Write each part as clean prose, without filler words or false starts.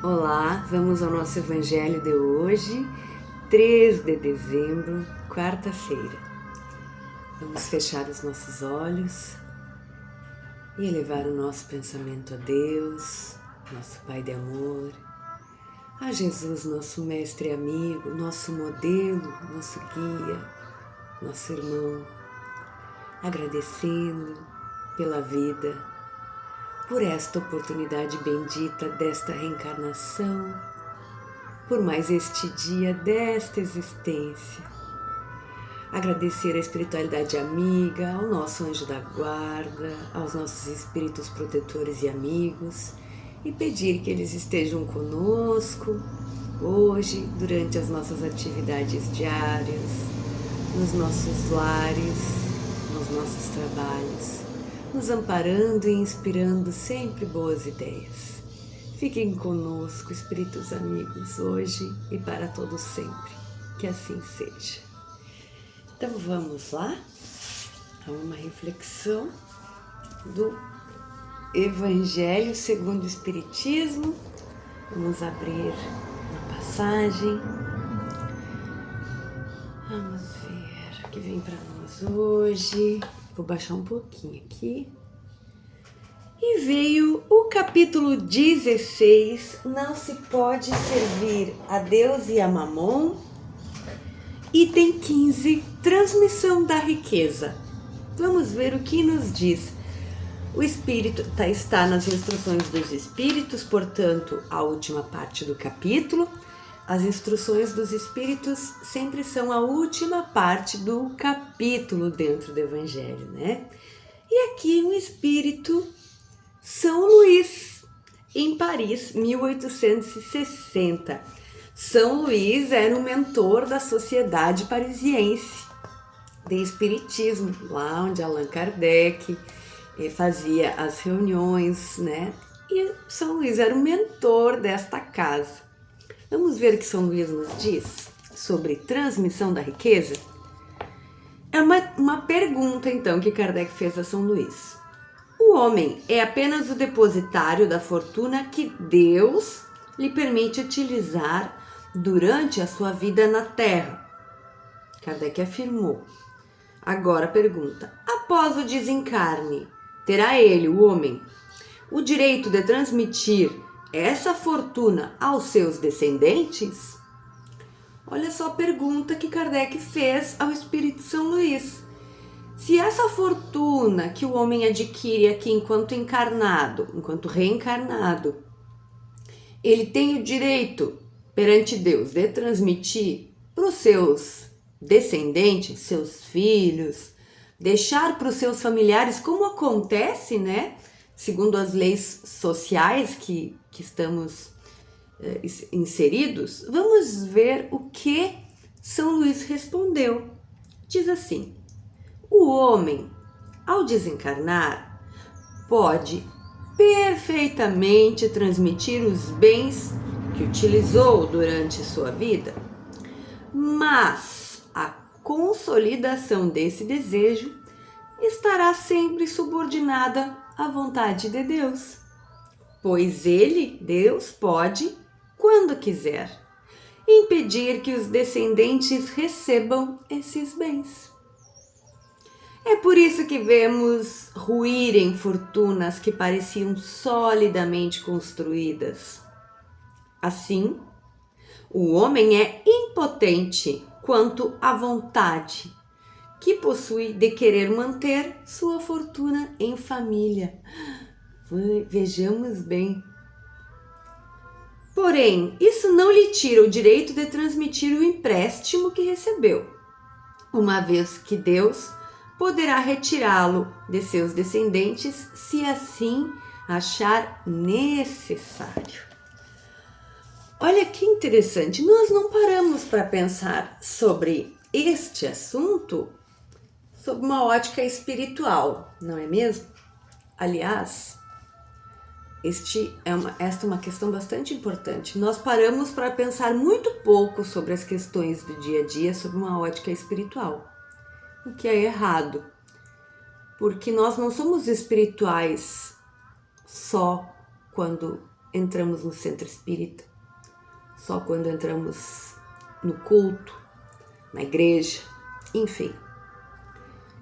Olá, vamos ao nosso Evangelho de hoje, 3 de dezembro, quarta-feira. Vamos fechar os nossos olhos e elevar o nosso pensamento a Deus, nosso Pai de amor, a Jesus, nosso mestre e amigo, nosso modelo, nosso guia, nosso irmão, agradecendo pela vida, por esta oportunidade bendita desta reencarnação, por mais este dia desta existência. Agradecer a espiritualidade amiga, ao nosso anjo da guarda, aos nossos espíritos protetores e amigos e pedir que eles estejam conosco hoje, durante as nossas atividades diárias, nos nossos lares, nos nossos trabalhos, nos amparando e inspirando sempre boas ideias. Fiquem conosco, espíritos amigos, hoje e para todos sempre. Que assim seja. Então vamos lá a uma reflexão do Evangelho segundo o Espiritismo. Vamos abrir uma passagem. Vamos ver o que vem para nós hoje. Vou baixar um pouquinho aqui. E veio o capítulo 16, não se pode servir a Deus e a Mamon. Item 15, transmissão da riqueza. Vamos ver o que nos diz. O Espírito está nas instruções dos Espíritos, portanto, a última parte do capítulo. As instruções dos Espíritos sempre são a última parte do capítulo dentro do Evangelho, né? E aqui um Espírito, São Luís, em Paris, 1860. São Luís era um mentor da Sociedade Parisiense de Espiritismo, lá onde Allan Kardec fazia as reuniões, né? E São Luís era o mentor desta casa. Vamos ver o que São Luís nos diz sobre transmissão da riqueza? É uma pergunta, então, que Kardec fez a São Luís. O homem é apenas o depositário da fortuna que Deus lhe permite utilizar durante a sua vida na Terra. Kardec afirmou. Agora pergunta: após o desencarne, terá ele, o homem, o direito de transmitir essa fortuna aos seus descendentes? Olha só a pergunta que Kardec fez ao Espírito São Luís. Se essa fortuna que o homem adquire aqui enquanto encarnado, enquanto reencarnado, ele tem o direito perante Deus de transmitir para os seus descendentes, seus filhos, deixar para os seus familiares, como acontece, né? Segundo as leis sociais que estamos inseridos, vamos ver o que São Luís respondeu. Diz assim: o homem, ao desencarnar, pode perfeitamente transmitir os bens que utilizou durante sua vida, mas a consolidação desse desejo estará sempre subordinada à vontade de Deus, pois ele, Deus, pode, quando quiser, impedir que os descendentes recebam esses bens. É por isso que vemos ruírem fortunas que pareciam solidamente construídas. Assim, o homem é impotente quanto à vontade que possui de querer manter sua fortuna em família. Vejamos bem. Porém, isso não lhe tira o direito de transmitir o empréstimo que recebeu, uma vez que Deus poderá retirá-lo de seus descendentes se assim achar necessário. Olha que interessante, nós não paramos para pensar sobre este assunto sob uma ótica espiritual, não é mesmo? Aliás, esta é uma questão bastante importante. Nós paramos para pensar muito pouco sobre as questões do dia a dia sob uma ótica espiritual, o que é errado, porque nós não somos espirituais só quando entramos no centro espírita, só quando entramos no culto, na igreja, enfim.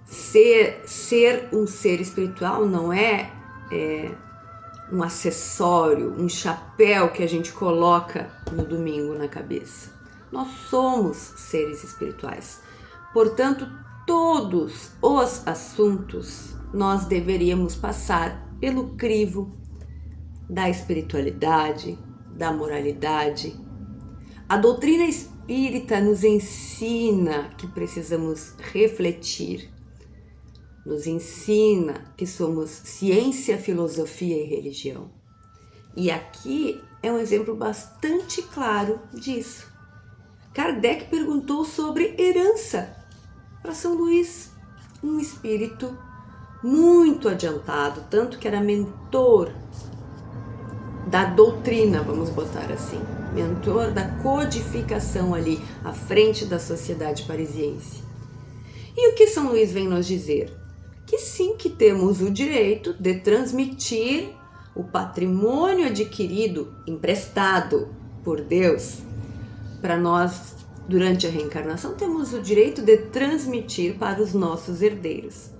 Ser um ser espiritual não é um acessório, um chapéu que a gente coloca no domingo na cabeça. Nós somos seres espirituais. Portanto, todos os assuntos nós deveríamos passar pelo crivo da espiritualidade, da moralidade. A doutrina espírita nos ensina que precisamos refletir, nos ensina que somos ciência, filosofia e religião. E aqui é um exemplo bastante claro disso. Kardec perguntou sobre herança para São Luís, um espírito muito adiantado, tanto que era mentor da doutrina, vamos botar assim, mentor da codificação ali, à frente da sociedade parisiense. E o que São Luís vem nos dizer? Que sim, que temos o direito de transmitir o patrimônio adquirido, emprestado por Deus, para nós, durante a reencarnação, temos o direito de transmitir para os nossos herdeiros.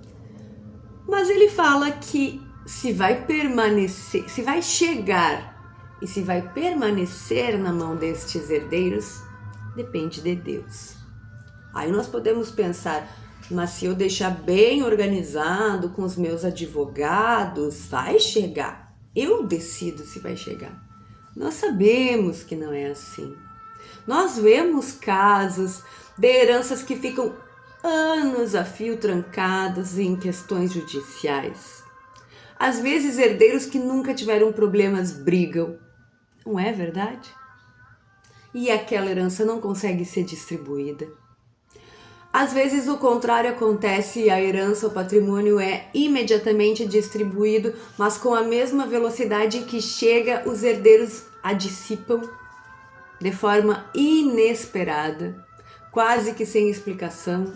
Mas ele fala que se vai permanecer, se vai chegar e se vai permanecer na mão destes herdeiros, depende de Deus. Aí nós podemos pensar, mas se eu deixar bem organizado com os meus advogados, vai chegar. Eu decido se vai chegar. Nós sabemos que não é assim. Nós vemos casos de heranças que ficam anos a fio trancados em questões judiciais. Às vezes herdeiros que nunca tiveram problemas brigam. Não é verdade? E aquela herança não consegue ser distribuída. Às vezes o contrário acontece e a herança, o patrimônio é imediatamente distribuído, mas com a mesma velocidade que chega, os herdeiros a dissipam de forma inesperada, quase que sem explicação.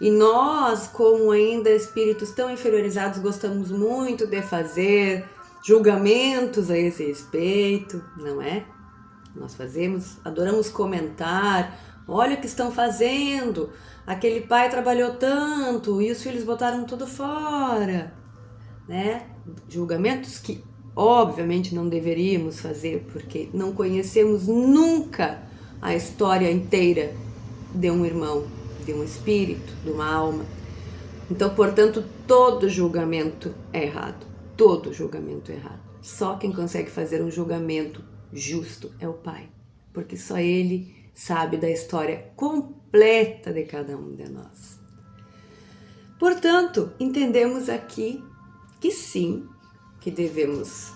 E nós, como ainda espíritos tão inferiorizados, gostamos muito de fazer julgamentos a esse respeito, não é? Nós fazemos, adoramos comentar, olha o que estão fazendo, aquele pai trabalhou tanto e os filhos botaram tudo fora, né? Julgamentos que obviamente não deveríamos fazer, porque não conhecemos nunca a história inteira de um irmão, de um espírito, de uma alma. Então, portanto, todo julgamento é errado, todo julgamento é errado. Só quem consegue fazer um julgamento justo é o Pai, porque só Ele sabe da história completa de cada um de nós. Portanto, entendemos aqui que sim, que devemos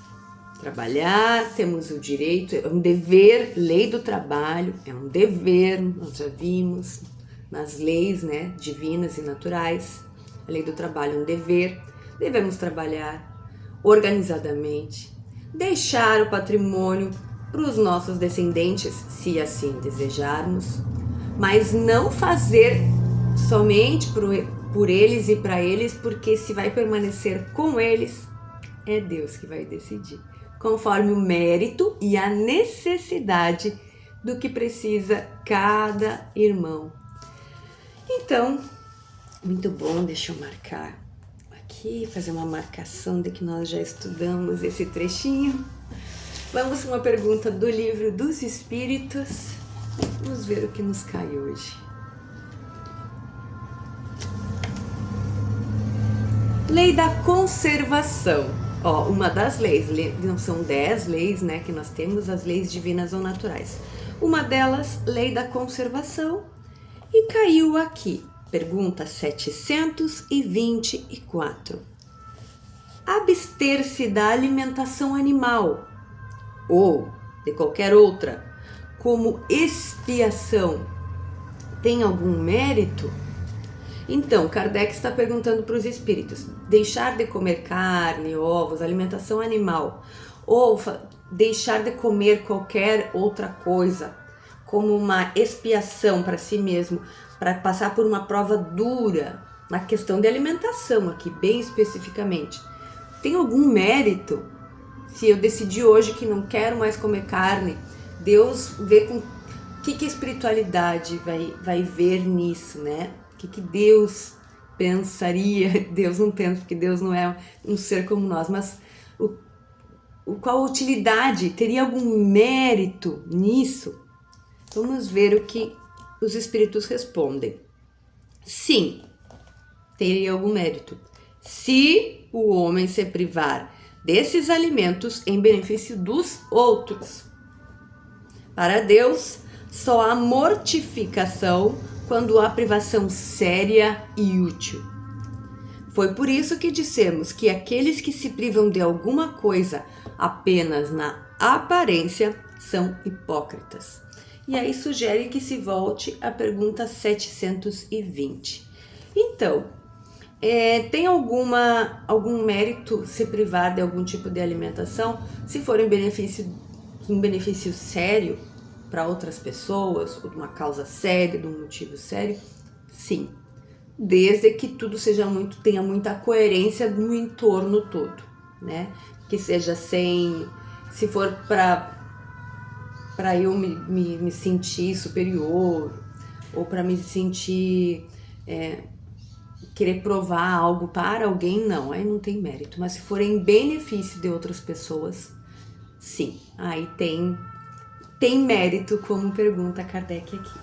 trabalhar, temos o direito, é um dever, lei do trabalho, é um dever, nós já vimos nas leis, né, divinas e naturais, a lei do trabalho é um dever, devemos trabalhar organizadamente, deixar o patrimônio para os nossos descendentes, se assim desejarmos, mas não fazer somente por eles e para eles, porque se vai permanecer com eles, é Deus que vai decidir, conforme o mérito e a necessidade do que precisa cada irmão. Então, muito bom, deixa eu marcar aqui, fazer uma marcação de que nós já estudamos esse trechinho. Vamos para uma pergunta do Livro dos Espíritos. Vamos ver o que nos cai hoje. Lei da conservação. Ó, uma das leis, não são 10 leis, né, que nós temos, as leis divinas ou naturais. Uma delas, lei da conservação, e caiu aqui, pergunta 724. Abster-se da alimentação animal ou de qualquer outra como expiação tem algum mérito? Então, Kardec está perguntando para os espíritos, deixar de comer carne, ovos, alimentação animal, ou deixar de comer qualquer outra coisa, como uma expiação para si mesmo, para passar por uma prova dura, na questão de alimentação aqui, bem especificamente, tem algum mérito? Se eu decidir hoje que não quero mais comer carne, Deus vê com o que a espiritualidade vai ver nisso, né? O que Deus pensaria? Deus não pensa, porque Deus não é um ser como nós, mas qual a utilidade? Teria algum mérito nisso? Vamos ver o que os espíritos respondem. Sim, teria algum mérito. Se o homem se privar desses alimentos em benefício dos outros. Para Deus, só há mortificação quando há privação séria e útil. Foi por isso que dissemos que aqueles que se privam de alguma coisa apenas na aparência são hipócritas. E aí sugere que se volte à pergunta 720. Então, tem algum mérito se privar de algum tipo de alimentação, se for um benefício sério para outras pessoas, ou de uma causa séria, de um motivo sério? Sim, desde que tudo tenha muita coerência no entorno todo, né? Que seja se for para eu me sentir superior, ou para me sentir querer provar algo para alguém, não, aí não tem mérito. Mas se for em benefício de outras pessoas, sim, aí tem mérito, como pergunta Kardec aqui.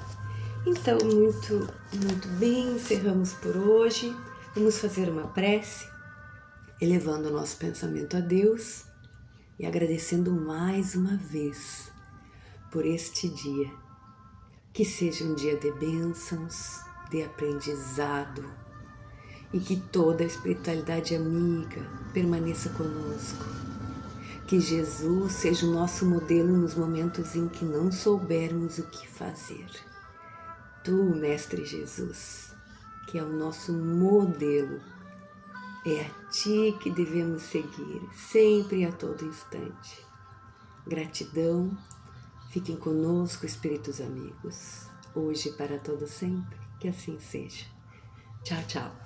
Então, muito bem, encerramos por hoje. Vamos fazer uma prece, elevando o nosso pensamento a Deus e agradecendo mais uma vez por este dia. Que seja um dia de bênçãos, de aprendizado, e que toda a espiritualidade amiga permaneça conosco. Que Jesus seja o nosso modelo nos momentos em que não soubermos o que fazer. Tu, Mestre Jesus, que é o nosso modelo, é a Ti que devemos seguir, sempre e a todo instante. Gratidão, fiquem conosco, espíritos amigos, hoje e para todo sempre, que assim seja. Tchau, tchau.